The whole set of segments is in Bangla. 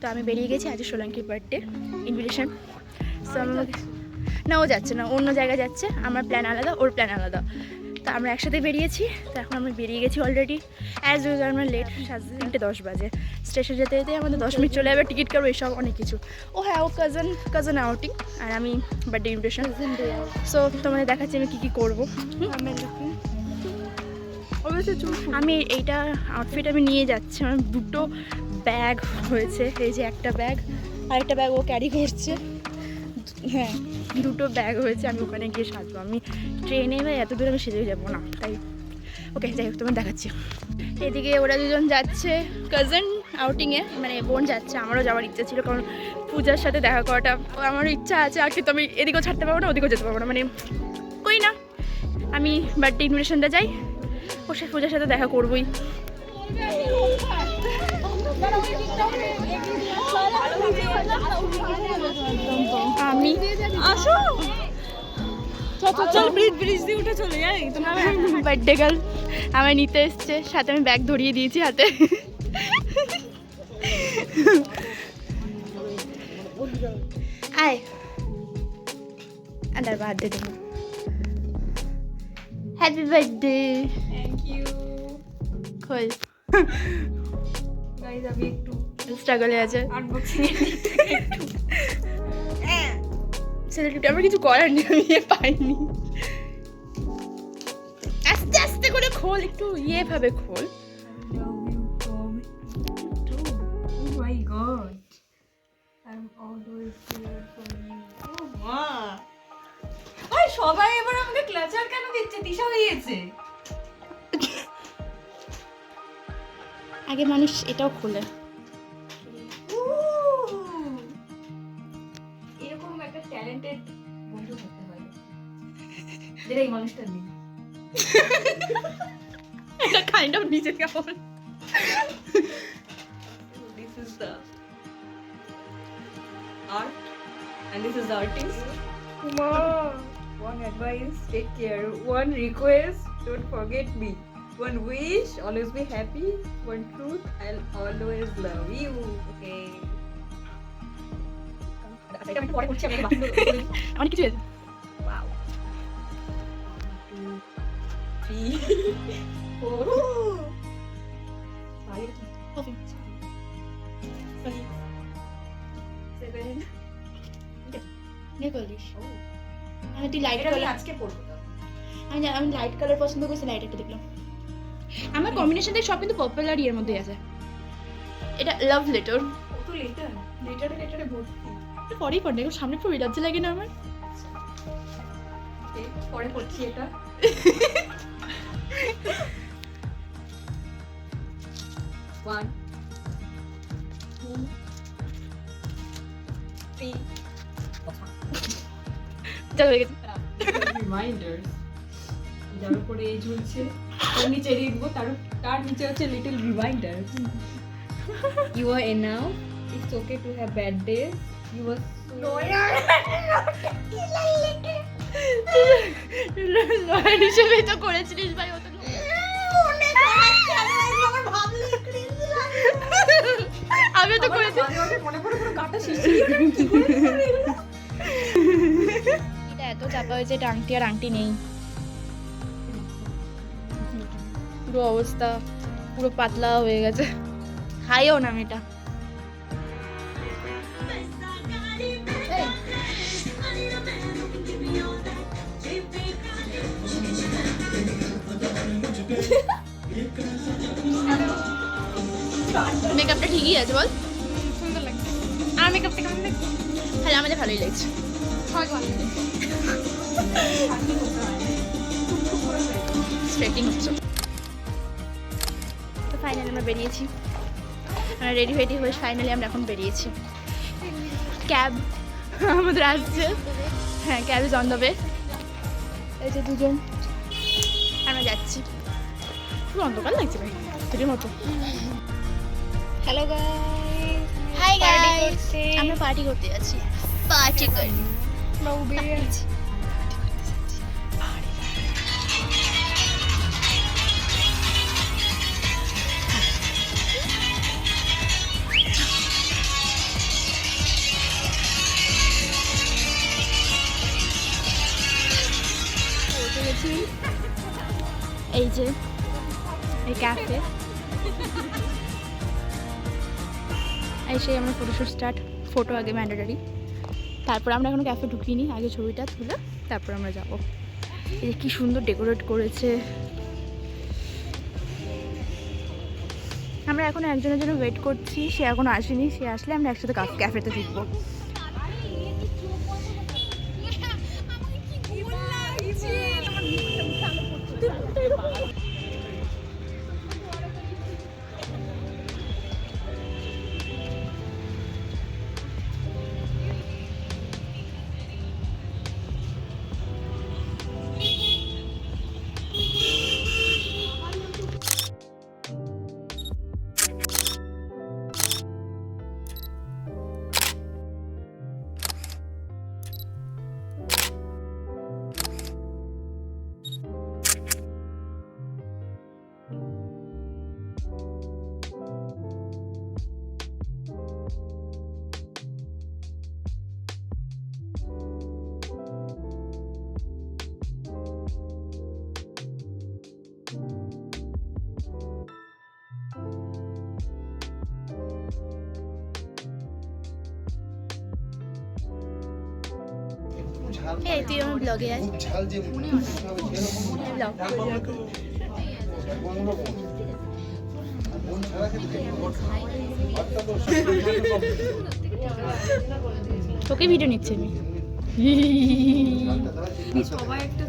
তো আমি বেরিয়ে গেছি, আজ সোলাঙ্কির বার্থডে ইনভিটেশন। সো না, ও যাচ্ছে না, অন্য জায়গায় যাচ্ছে, আমার প্ল্যান আলাদা, ওর প্ল্যান আলাদা। তো আমরা একসাথে বেরিয়েছি। তো এখন আমরা বেরিয়ে গেছি অলরেডি, অ্যাজ ইউজুয়াল আমরা লেট, 3:10 বাজে। স্টেশন যেতে যেতে আমাদের 10 মিনিট চলে যাবে, টিকিট করবো, এইসব অনেক কিছু। ও হ্যাঁ, ও কাজন আউটিং, আর আমি বার্থডে ইনভিটেশন। সো তোমাদের দেখাচ্ছি আমি কী কী করবো। আমি এইটা আউটফিট আমি নিয়ে যাচ্ছি, আমার দুটো ব্যাগ হয়েছে, এই যে একটা ব্যাগ আর একটা ব্যাগ ও ক্যারি করছে। হ্যাঁ, দুটো ব্যাগ হয়েছে, আমি ওখানে গিয়ে সাজবো। আমি ট্রেনে বা এত দূরে আমি সেজে যাবো না, তাই ওকে যাই হোক তোমার দেখাচ্ছি। এদিকে ওরা দুজন যাচ্ছে কাজিন আউটিংয়ে, মানে বোন যাচ্ছে, আমারও যাওয়ার ইচ্ছা ছিল, কারণ পূজার সাথে দেখা করাটা আমারও ইচ্ছা আছে। আর কিন্তু আমি এদিকেও ছাড়তে পারবো না, ওদিকেও যেতে পারবো না, মানে কই না, আমি বার্থডে ইনভিটেশনটা যাই, ওর সাথে পূজার সাথে দেখা করবোই। আমি আসো চল ব্রিজ দিয়ে উঠে চলে যাই। তোমরা বার্থডে গার্ল আমায় নিতে এসছে, সাথে আমি ব্যাগ ধরিয়ে দিয়েছি হাতে। আয় আন্দার বার্থডে দেবো। Happy birthday. থ্যাংক ইউ খোল। গাইস, আমি একটু স্ট্রাগলে আছে আনবক্সিং সেলিব্রিটি, আমার কিছু করার নেই, আমি পাইনি। আস্তে আস্তে করে খোল, একটু ভাবে খোল। Oh my god, I'm always here for you. Oh মা, আরে সবাই এবার আমাকে ক্লাচার কেন দিচ্ছে? তিশা হয়ে গেছে। আগে মানুষ এটাও খোলে। এরকম একটা ট্যালেন্টেড বন্ধু থাকতে হয়, যেটা এই মানুষটা নেই। এটা কাইন্ড অফ নিজে কেমন। This is the art and this is the artist. One advice, take care. One request, don't forget me. One wish, always be happy. One truth, I'll always love you. Okay. অনেক কিছু আছে। Wow. 1, 2, 3, 4. Five. 7. নে করিস। আমি তুই লাইট এটা আমি কালার, আজকে পড়বো তো। আমি লাইট কালার পছন্দ করছি, লাইট একটা দেখলাম। আমার কম্বিনেশন থেকে সব কিন্তু পার্পল আর ইয়ের মধ্যে আছে। এটা লাভ লেটার। কত লেটারে ভর্তি। এটা পরেই পড়ে, এখন সামনে খুব লজ্জা লাগে না আমার। Okay, পরে পড়ছি এটা। 1, 2, 3. যা হয়ে গেছে। রিমাইন্ডার্স যার উপরে এই ঝুলছে, তার নিচে লিখবো, তার নিচে হচ্ছে little reminders. You are enough, it's okay to have bad days, you are lawyer হিসেবে তো করেছিলিস ভাই, ও তো আমি তো করেছি। মনে পড়ে পুরো গাটা শিরশির করে কি করে এটা এত চাপা হয়েছে, এটা আংটি আর আংটি নেই, পুরো অবস্থা পুরো পাতলা হয়ে গেছে। খাইও না আমি এটা। মেকআপটা ঠিকই আছে বল, সুন্দর লাগছে। আর মেকআপটা কেমন লাগছে? তাহলে আমাদের ভালোই লাগছে। স্ট্রেটিং হচ্ছে। তো ফাইনালি আমরা বেরিয়েছি, আমরা রেডি হয়ে ফাইনালি আমরা এখন বেরিয়েছি। ক্যাব আমাদের আসছে, হ্যাঁ cab is on the way. এই যে দুজন আমরা যাচ্ছি, খুব অন্ধকার লাগছে ভাই, তোর মতো। হ্যালো গাইস, হাই গাইস, আমরা পার্টি করতে যাচ্ছি। পার্টি করি এসেছি এই যে এই ক্যাফে, এসে আমরা ফটোশ্যুট স্টার্ট। ফটো আগে ম্যান্ডেটারি, তারপর আমরা এখনো ক্যাফে ঢুকিনি, আগে ছবিটা তুলে তারপর আমরা যাব। এই কি সুন্দর ডেকোরেট করেছে। আমরা এখন একজনের জন্য ওয়েট করছি, সে এখনো আসেনি, সে আসলে আমরা একসাথে ক্যাফেতে ঢুকবো। এই তুই আমার ব্লগে আছিস? ঝাল যে তোকে ভিডিও নিচ্ছে আমি। সবাই একটা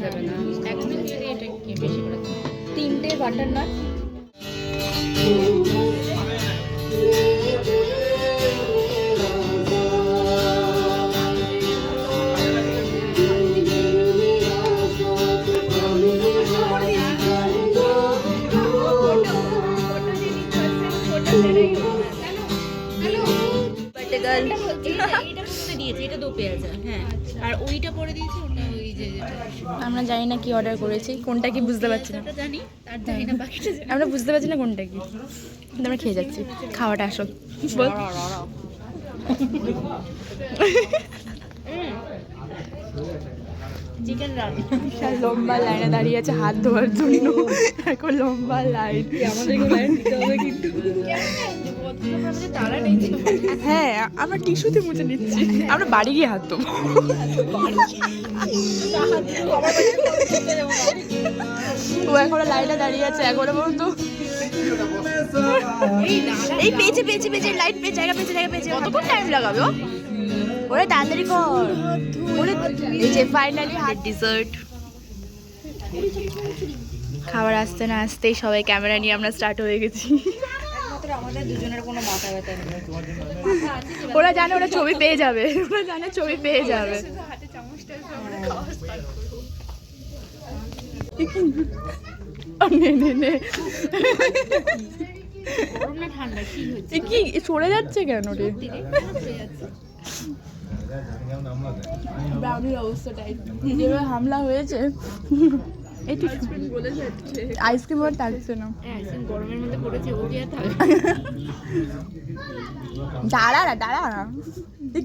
যাবে না, এখন যদি এটা কি বেশি করে 3টে বাটার নাট। আর ওইটা পরে দিয়েছি, ওটা ওই যে আমরা জানি না কি অর্ডার করেছি, কোনটা কি বুঝতে পারছি না। জানি, তার জানি না বাকিটা জানি। আমরা বুঝতে পারছি না কোনটা কি, কিন্তু আমরা খেয়ে যাচ্ছি। খাওয়াটা আসল বল। চিকেন রান লম্বা লাইনে দাঁড়িয়ে আছে হাত ধোয়ার জন্য, এখন লম্বা লাইন। আমাদেরকে লাইন দিতে হবে কিন্তু তারা নেই। হ্যাঁ, আমরা টিস্যুতে মুছে নিচ্ছি, আমরা বাড়ি গিয়ে হাত ধোবো। ও এখনো লাইনে দাঁড়িয়ে আছে, এখনো পর্যন্ত। এই পেয়েছে পেয়েছে পেয়েছে লাইট পেয়েছে, জায়গা পেয়েছে জায়গা পেয়েছে। কতক্ষণ টাইম লাগাবে ও? ওরে তাড়াতাড়ি কর। ওরে এই যে ফাইনালি হাত ডিজার্ট। খাবার আসতে না আসতেই সবাই ক্যামেরা নিয়ে আমরা স্টার্ট হয়ে গেছি। আমাদের দুজনের কোনো মাথা ব্যথা নেই। ওরা জানে ওরা ছবি পেয়ে যাবে, ওরা জানে ছবি পেয়ে যাবে। নে নে নে, গরম না ঠান্ডা কি হচ্ছে? এ কি সরে যাচ্ছে কেন রে? ব্রাউনির অবস্থাটাই যেভাবে হামলা হয়েছে, এটি বলে যাচ্ছে আইসক্রিম আর থাকছে না। গরমের মধ্যে পড়েছে, ও কি আর থাকবে? দাঁড়া না দাঁড়া না,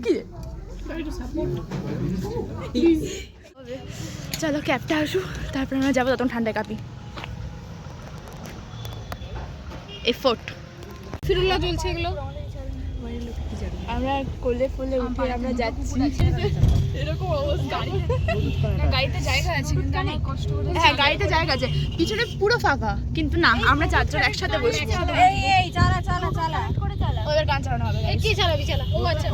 কি চলো ক্যাবটা আসুক, তারপর আমরা যাবো, তখন ঠান্ডায় কাঁপি। এফোর্ট ফিরুল্লাহ চলছে এগুলো। আমরা কোলে ফোলে উঠে আমরা যাচ্ছি। এরকম অবস্থা, গাড়িতে জায়গা আছে কিন্তু আমার কষ্ট করে। হ্যাঁ গাড়িতে জায়গা আছে, পিছনে পুরো ফাঁকা, কিন্তু না আমরা চারজন একসাথে বসছি। এই চালা চালা চালা করে চালা, ওদের গান চালানো হবে। এই কি চালাবি চালা। ও আচ্ছা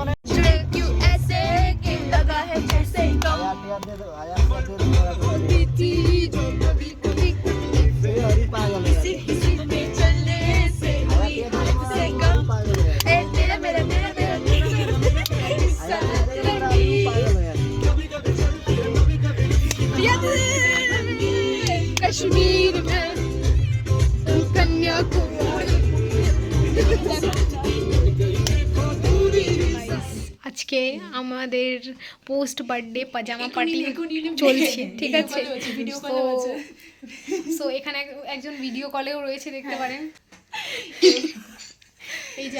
कश्मीर में कन्याकुमारी। আজকে আজকে আমাদের পোস্ট বার্থডে পাজামা পার্টি চলছে, ঠিক আছে? সো এখানে একজন ভিডিও কলেও রয়েছে, দেখতে পারেন। এই যে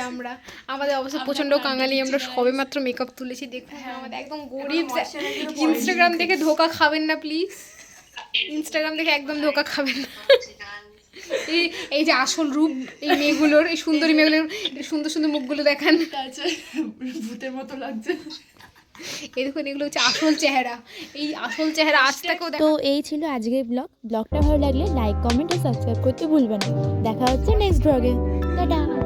আমাদের অবশ্য প্রচন্ড কাঙালি, আমরা সবে মাত্র মেকআপ তুলেছি, দেখুন আমাদের একদম গরিব। ইনস্টাগ্রাম দেখে ধোকা খাবেন না প্লিজ, ইনস্টাগ্রাম দেখে একদম ধোকা খাবেন না। এই যে আসল রূপ এই মেয়েগুলোর, এই সুন্দরী মেয়েগুলোর সুন্দর সুন্দর মুখগুলো দেখান, ভূতের মতো লাগছে। এই দেখুন এগুলো হচ্ছে আসল চেহারা, এই আসল চেহারা আজ থেকেও তো এই ছিল আজকের ব্লগটা ভালো লাগলে লাইক কমেন্ট আর সাবস্ক্রাইব করতে ভুলবেন না। দেখা হচ্ছে নেক্সট ব্লগে। টাটা।